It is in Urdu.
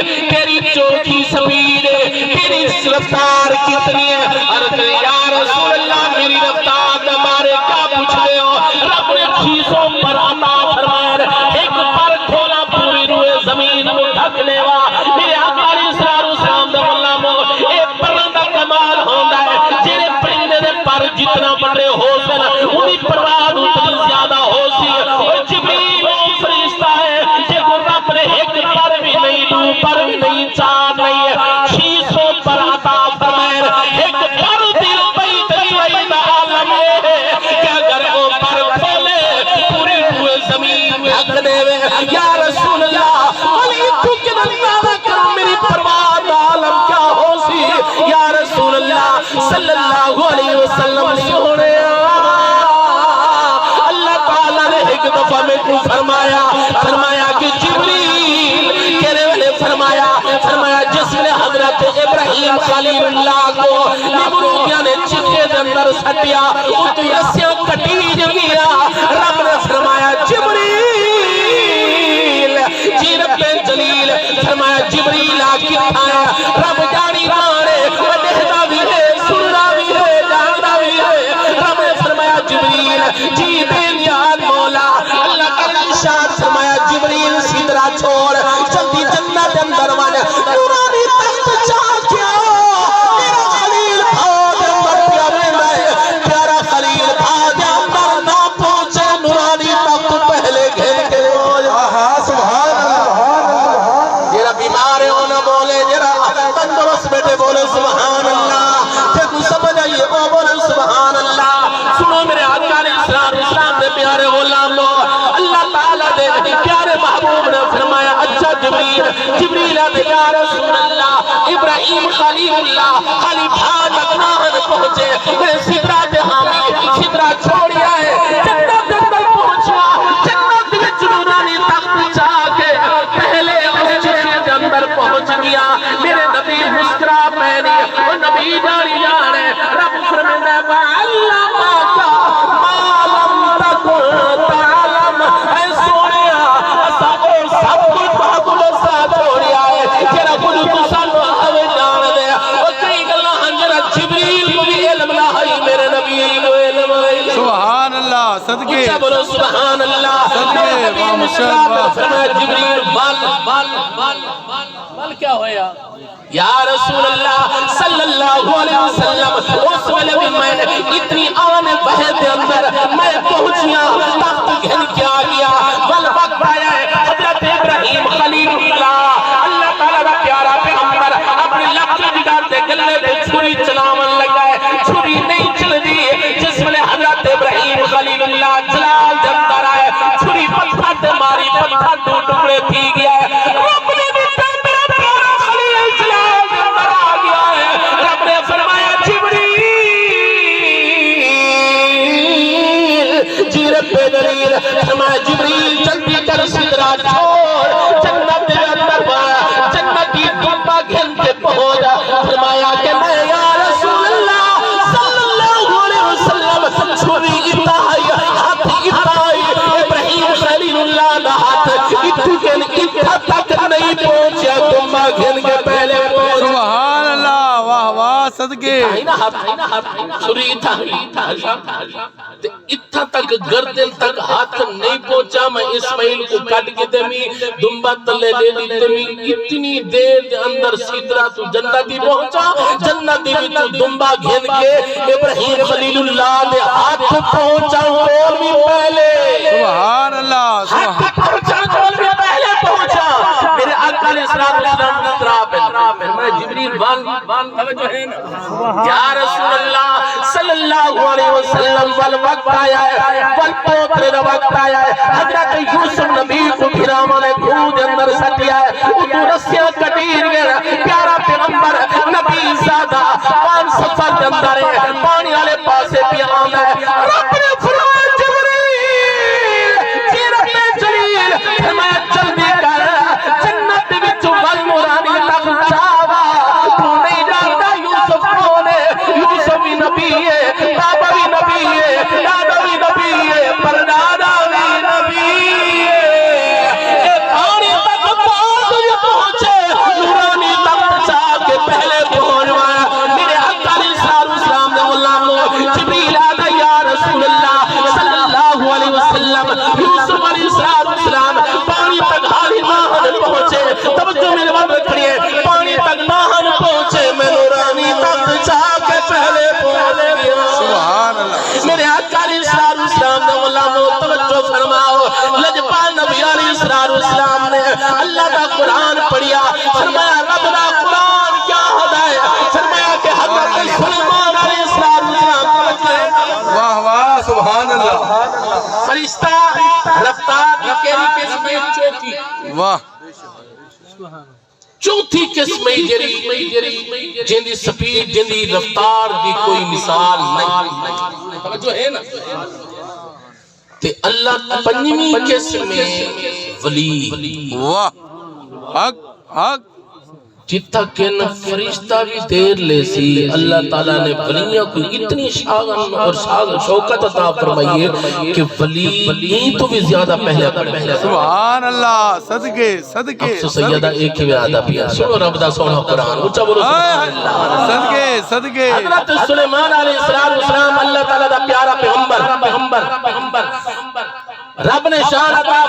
تیری چوکی سپید ہے، تیری رفتار کتنی ہے؟ عرض یا رسول اللہ میری رفتار ہمارے کیا پوچھ رہے ہو؟ رب نے 600 پر عطا فرمائے، ایک پر کھولا پوری روئے زمین کو ڈھک لیوا۔ میرے آقا علیہ السلام دے ملا مو ایک پرندہ کمال ہوندہ ہے، جنہیں پرندے دے پر جتنا بڑے ہو سن انہی پرواد اتنی زیادہ ہو سی۔ اور جبریل وہ فرشتہ ہے جب رب نے ایک پر بھی نہیں، دو پر بھی نہیں، چار نہیں ہے، 600 پر عطا فرمائے، ایک پر دل بیت جوید عالم ہے کہ اگر وہ پر کھولے پوری روئے زمین ڈھک دے وے۔ یا رسول اللہ علی تو کے اندازہ کرو میری پرواد عالم کیا ہو سی۔ یا رسول اللہ صلی اللہ علیہ وسلم سونے اللہ تعالیٰ نے ایک دفعہ میں کو فرمایا کہ جبریل کہنے والے فرمایا جس نے حضرت ابراہیم خلیل اللہ کو نمرودیاں نے چکے دے اندر سٹیا اتو رسیاں کٹی جگیا، رب نے فرمایا جبریل جی رب جلیل فرمایا جبریل آکی آیا، رب جانی مانے وہ دہتا بھی ہے، سننا بھی ہے، جاننا بھی ہے۔ رب نے فرمایا جبریل جی بے نیاد مولا، اللہ کا ارشاد فرمایا جبریل سدرا چھوڑ جلدی جنت اندر ون، نورانی تخت چاہ کیا میرا خلیل بھاگ اندر پیا ویندا ہے، پیارا خلیل بھاگ اندر نہ پہنچے، نورانی تخت پہلے گھن کے سبحان اللہ۔ جیرا بیمار ہے نہ بولے، جیرا تندرست بیٹھے بولے سبحان اللہ، جے کو سمجھ آئیے وہ بولے سبحان اللہ۔ سنو میرے آقا علیہ السلام دے پیارے غلاموں، اللہ تعالیٰ دے پیارے محبوب نے فرمایا اچھا جبریل آدھے یا رسول اللہ ابراہیم خلیل اللہ خالی بھاگ اکنان پہنچے، میں سدرہ دے حامی سدرہ چھوڑیا ہے، جنت اندر پہنچا، جنت وچ نورانی تخت چاہ کے پہلے اس چشے دے اندر پہنچ گیا۔ میرے نبی مسکرا پہنی اور نبی جانی جانے، رب فرمائے وَعَلَّمَكَ مَا لَمْ تَكُنْ تَعْلَمْ، اے سونیا اسا اور سب کچھ بہت لسا چھوڑیا ہے، جرا کچھ تسا نو ہوئے جان دے، اور کئی گلہ ہنجرہ جبریل کو بھی علم لائی، میرے نبی کو علم لائی۔ سبحان اللہ صدقے، اچھا بولو سبحان اللہ۔ صدقے ماشاءاللہ۔ فرمایا جبریل بل کیا ہویا؟ یا رسول اللہ صلی اللہ علیہ وسلم اس ویلے بھی میں نے اتنی آن بہت دے اندر میں پہنچیا، تخت گھن کے آگیا، بل وقت آیا ہے حضرت ابراہیم خلیل اللہ تعالیٰ کا پیارا پیغمبر اپنی لکڑی بگاتے گلے پہ چھری چلاون لگا ہے، چھری نہیں چل دی، جس ویلے حضرت ابراہیم خلیل اللہ جلال جمدر آئے، چھری پتھر دے ماری، پتھر دو ٹکڑے تھی گیا ہے، رب نے بھی میرا پیارا خلیل جلال جمدر آ گیا ہے، رب نے فرمایا جبریل جی رب جلیل فرمایا جبریل جلدی کر سدرہ چھوڑ، جنت دے اندر بایا، جنت کی دنبا گھن کے پہنچا، فرمایا کہ میں یا رسول اللہ صلی اللہ علیہ وسلم چھوڑی اتائی ہاتھ اتائی، ابراہیم خلیل اللہ دا ہاتھ اتھا تک نہیں پہنچیا، دنبا گھن کے پہلے پہنچا۔ سبحان اللہ، واہ واہ صدقے۔ چھری اتھا تک گردن تک ہاتھ نہیں پہنچا، میں اسماعیل کو کٹ کے دمی دنبا تلے لے لی تمی، اتنی دیر دے اندر سدرہ تو جنتی پہنچا، جنتی تو دنبا گھن کے ابراہیم خلیل اللہ دے ہاتھ پہنچا، اور بھی پہلے سبحان اللہ، ہاتھ پہنچا، اور بھی پہلے پہنچا۔ میرے آقا علیہ السلام نظرہ میں جبریل بان یا رسول اللہ صلی اللہ علیہ وسلم والوقت آیا ہے، والپوتر دا وقت آیا ہے، حضرت یوسف نبی کو گھرامان گھود اندر سٹیا ہے، اتو رسیاں کٹیر گیا، پیارا پیغمبر نبی زادہ پان سفر کے اندر ہے، پانی والے پاسے بھی آنا ہے، رب نے فرمایا جبریل جی رب جلیل فرمایا جلدی کر، جنت وچ والمرانی تک جاوا، تو نہیں جانتا یوسف کون ہے، یوسف بھی نبی ہے، بابا بھی نبی ہے، دادا بھی نبی ہے، پردادا بھی نبی ہے، اے پانی تک بات یہ پہنچے، قرآن پڑھیا فرمایا رب دا قرآن کیا ہوتا ہے فرمایا کہ حضرت سلیمان علیہ السلام واہ واہ سبحان اللہ فرشتہ رفتار کی کیری قسم ہے چوتھی واہ چوتھی قسم ہے جن دی سپیڈ جن دی رفتار دی کوئی مثال نہیں توجہ ہے نا تے اللہ پنجویں قسم ہے ولی واہ حق حق جتا کہ نہ فرشتہ بھی دیر لے سی اللہ تعالیٰ نے ولیوں کو اتنی شاغن اور شوکت عطا فرمائی ہے کہ ولی تو بھی زیادہ پہلے سبحان اللہ صدقے صدقے اب تو سیدہ ایک ہی میں آدھا پیا سنو رب دا سونا قرآن اچھا بولو سبحان اللہ صدقے صدقے حضرت سلیمان علیہ السلام اللہ تعالیٰ دا پیارا پیغمبر رب نے شان عطا